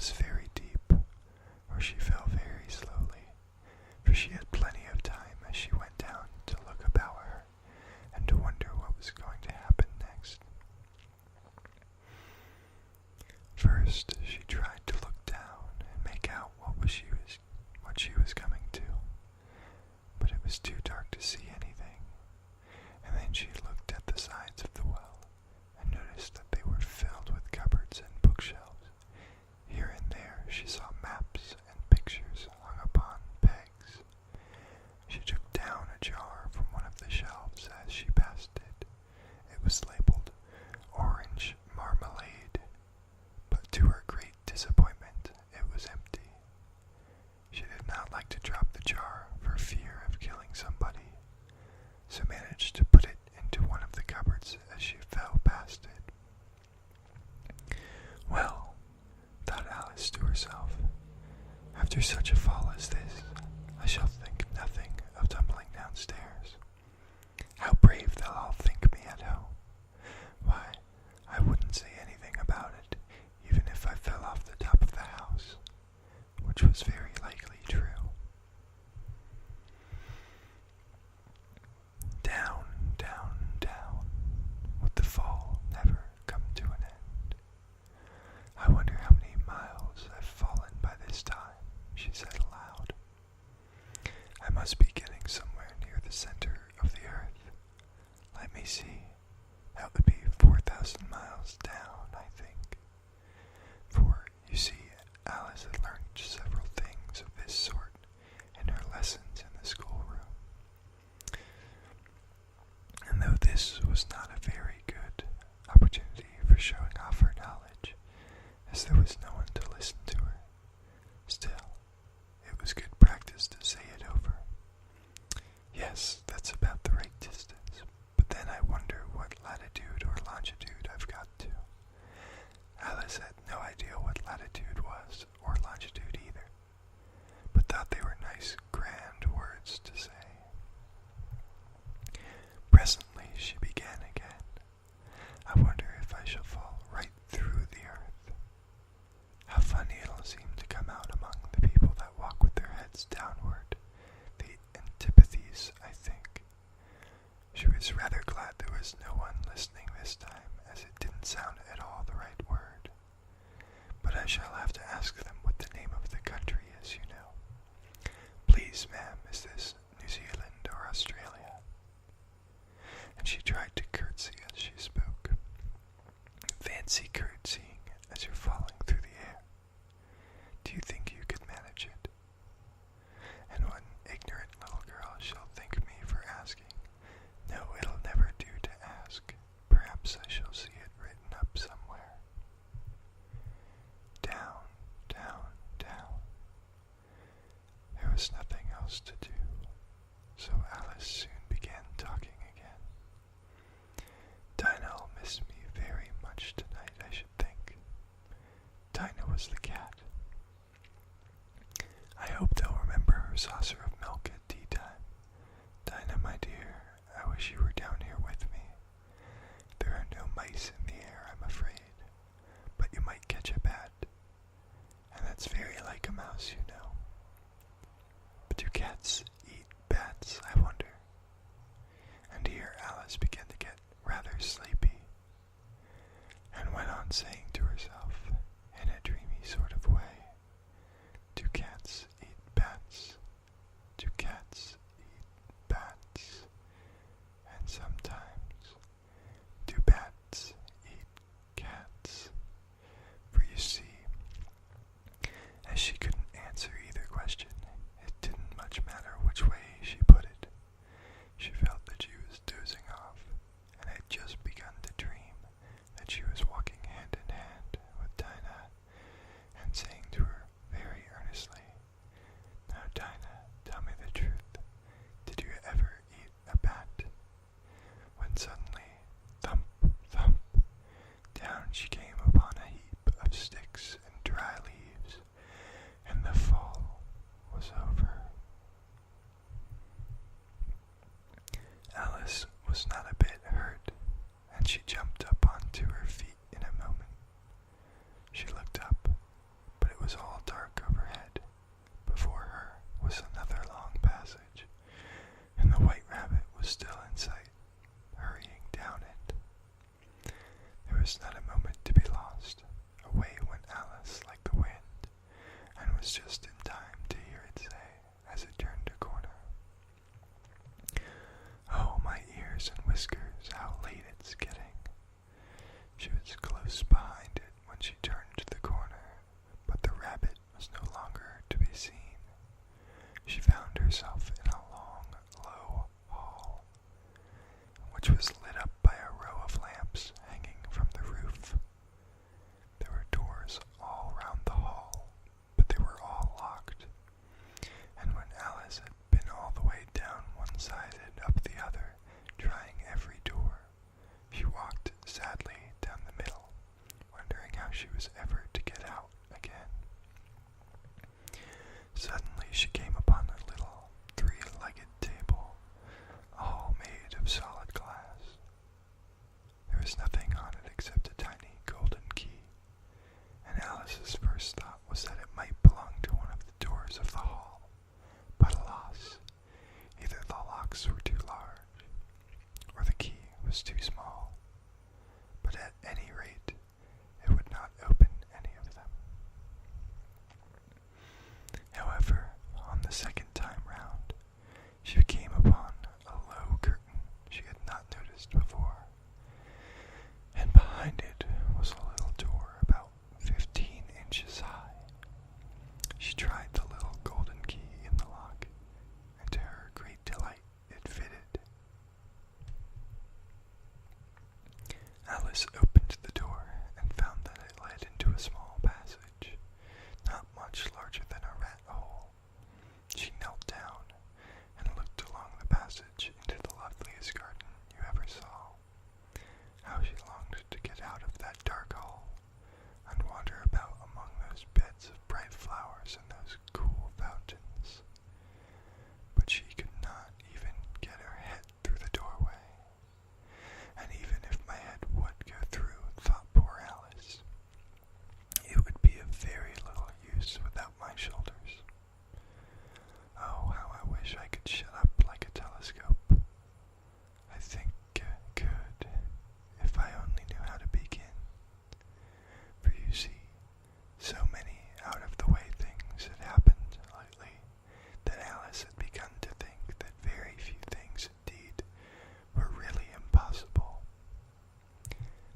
was very deep, or she fell very slowly, for she had plenty of time as she went down to look about her and to wonder what was going to happen next. First, she tried to look down and make out what she was coming to, but it was too dark to see anything, and then she looked at the sides of the well and noticed that they were filled with cupboards and bookshelves. Here and there she saw maps and pictures hung upon pegs. She took down a jar from one of the shelves as she passed it. It was labeled orange marmalade, but to her great disappointment, it was empty. She did not like to drop the jar for fear of killing somebody, so managed to put it into one of the cupboards as she fell past it. Well, thought Alice to herself, after such a fall as this, I shall think nothing of tumbling downstairs. How brave they'll all think me at home. Why, I wouldn't say anything about it, even if I fell off the top of the house, which was very likely true. Down, down, down, would the fall never come to an end? I wonder how many miles I've fallen by this time, she said aloud. I must be getting somewhere near the center of the earth. Let me see. That would be 4,000 miles down, I think. For, you see, Alice had learned several things of this sort in her lessons in the schoolroom. And though this was not a very good opportunity for showing off her knowledge, as there was no one to listen to her, still, it was good practice to say it over. Yes, that's about the right distance, but then I wonder what latitude or longitude I've got to. Alice had no idea what latitude was, or longitude either, but thought they were nice, grand words to say. Presently she began again. I wonder if I shall fall right through the earth. How funny it'll seem to come out among the people that walk with their heads downward, the antipathies, I think. She was rather glad there was no one listening this time, as it didn't sound at all the right word. But I shall have to ask them what the name of the country is, you know. Please, ma'am, is this New Zealand or Australia? And she tried to curtsy as she spoke. Fancy curtsying as you're falling through the air. Do you think you could manage it? And one ignorant little girl shall thank me for asking. No, it'll never do to ask. Perhaps I shall see it written up somewhere. Down, down, down. There was nothing else to do, so Alice soon began talking again. Dinah'll miss me very much tonight, I should think. Dinah was the cat. I hope they'll remember her saucer of milk at tea time. Dinah, my dear, I wish you were down here with me. There are no mice in the air, I'm afraid, but you might catch a bat, and that's very like a mouse, you know. But do cats eat bats, I wonder? And here Alice began to get rather sleepy, and went on saying to herself, in a dreamy sort of way, do cats eat bats? Do cats eat bats? And sometimes, do bats eat cats? For you see, as she couldn't answer either question, it didn't much matter which way she put it. She felt that she was dozing off, and had just begun to dream that she was walking hand in hand with Dinah, and saying to her very earnestly, Now, Dinah, tell me the truth. Did you ever eat a bat? When suddenly, thump, thump, down she came upon a heap of sticks and dry leaves, and the fall was over. Alice was not a bit hurt, and she jumped up onto her feet in a moment. She looked up, but it was not a moment to be lost. Away went Alice like the wind, and was just in time to hear it say, as it turned a corner, "Oh, my ears and whiskers, how late it's getting." She was close behind it when she turned the corner, but the rabbit was no longer to be seen. She found herself in a long, low hall, which was lit up by a row of lamps hanging from the roof. There were doors all round the hall, but they were all locked, and when Alice had been all the way down one side and up the other, trying every door, she walked sadly down the middle, wondering how she was ever to get out again. Suddenly she came upon a little three-legged table, all made of solid glass. There was nothing on it except a tiny golden key, and Alice's first thought was that it might belong to one of the doors of the hall. But alas, either the locks were too large, or the key was too small. But at any rate, it would not open any of them. However, on the second time round, she came upon a low curtain she had not noticed before, and behind it was a little door about 15 inches high. She tried the little golden key in the lock, and to her great delight, it fitted. Alice opened the door and found that it led into a small passage, not much larger than a rat hole. She knelt down and looked along the passage into the loveliest garden you ever saw. How she longed to get out of that dark hole and wander about among those beds of bright flowers and those cool fountains. But she could not even get her head through the doorway. And even if my head would go through, thought poor Alice, it would be of very little use without my shoulders. Oh, how I wish I could shut up like a telescope. I think I could, if I only knew how to begin. For you see, so many out-of-the-way things had happened lately that Alice had begun to think that very few things indeed were really impossible.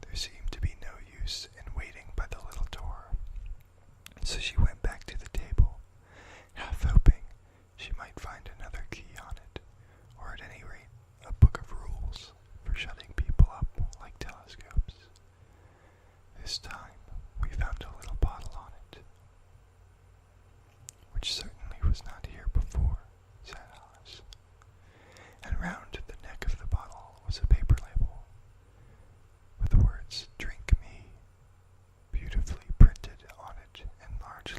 There seemed to be no use in waiting by the little door, so she went back to the table, half hoping she might find another key on it, or at any rate a book of rules for shutting people up like telescopes. This time we found a little bottle on it, which certainly was not here before, said Alice, and round the neck of the bottle was a paper label with the words "Drink Me" beautifully printed on it in large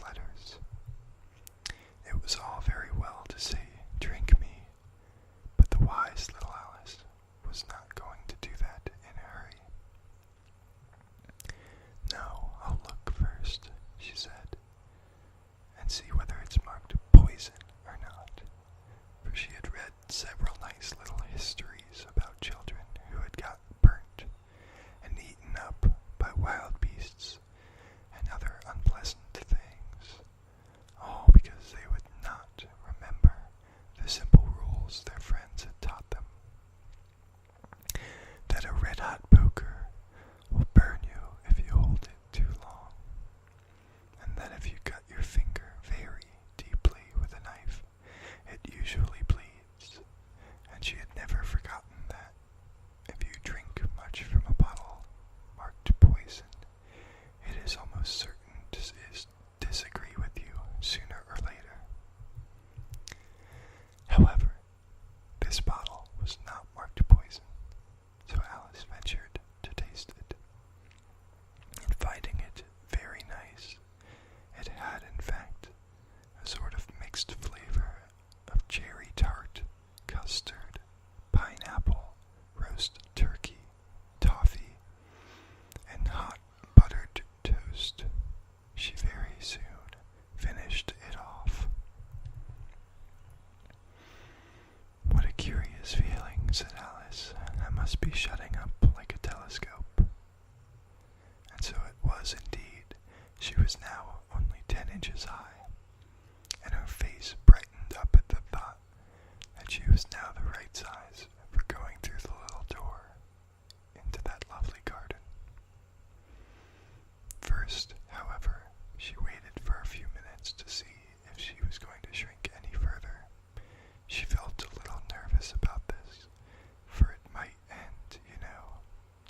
She was now only 10 inches high, and her face brightened up at the thought that she was now the right size for going through the little door into that lovely garden. First, however, she waited for a few minutes to see if she was going to shrink any further. She felt a little nervous about this, for it might end,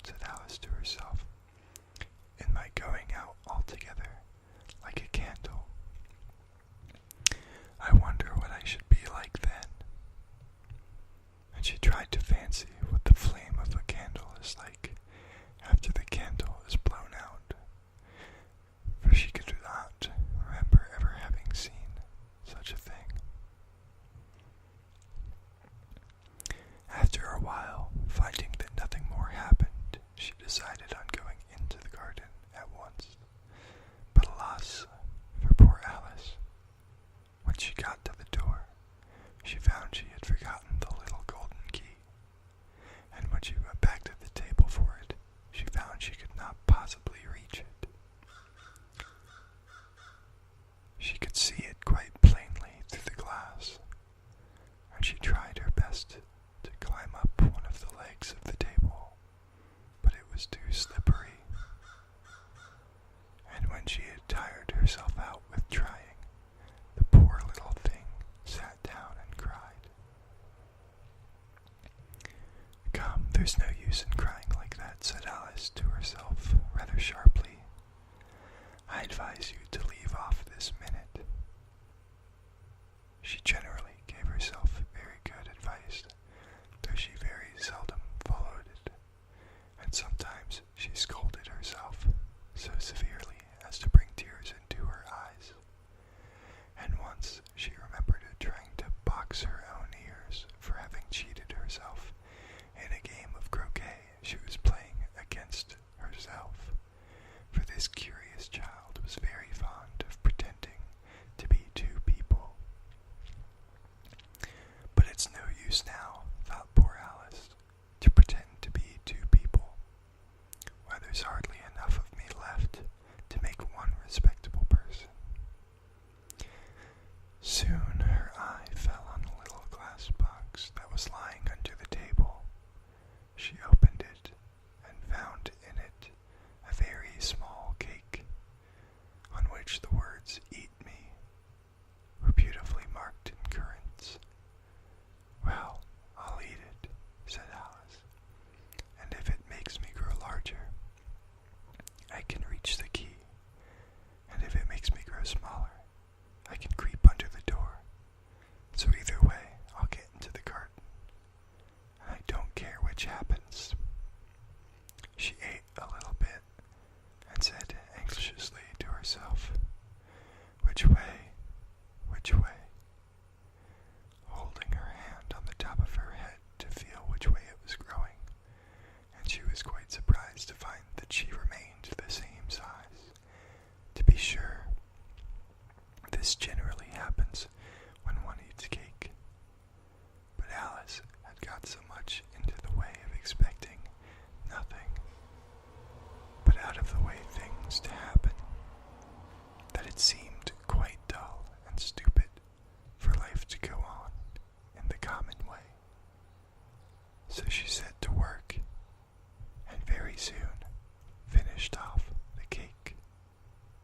said Alice to herself, in my going out altogether like a candle. I wonder what I should be like then. And she tried to fancy what the flame of a candle is like after the candle is blown out, for she could not remember ever having seen such a thing. After a while, finding that nothing more happened, she decided on going into the garden at once. But alas, for poor Alice, when she got to the door, she found she had forgotten the little golden key, and when she went back to the table for it, she found she could not possibly reach it. She could see it quite plainly through the glass, and she tried her best to climb up one of the legs of the table, but it was too slippery. And when she had tired herself out with trying, the poor little thing sat down and cried. Come, there's no use in crying like that, said Alice to herself rather sharply. I advise you to leave off this minute. She generally gave herself very good advice, though she very seldom followed it, and sometimes she scolded herself so severely as to bring tears into her eyes. And once she remembered trying to box her own ears for having cheated herself in a game of croquet she was playing against herself, for this curious child was very fond of pretending to be two people. But it's no use now, thought poor Alice, to pretend to be two people, why there's hardly enough of me left to make one respectable person. Soon her eye fell on a little glass box that was lying under the table. She opened it and found in it a very small cake, on which the words "Eat me" were beautifully marked in currants. Well, I'll eat it, said Alice, and if it makes me grow larger, I can reach the key, and if it makes me grow smaller, I can creep under the door. So either way, I'll get into the garden, and I don't care which happens. She ate a little bit and said anxiously to herself, Which way? Which way? Holding her hand on the top of her head to feel which way it was growing, and she was quite surprised to find that she remained the same size. To be sure, this generally happens when one eats cake, but Alice had got so much into the way of expecting nothing but out of the way things to happen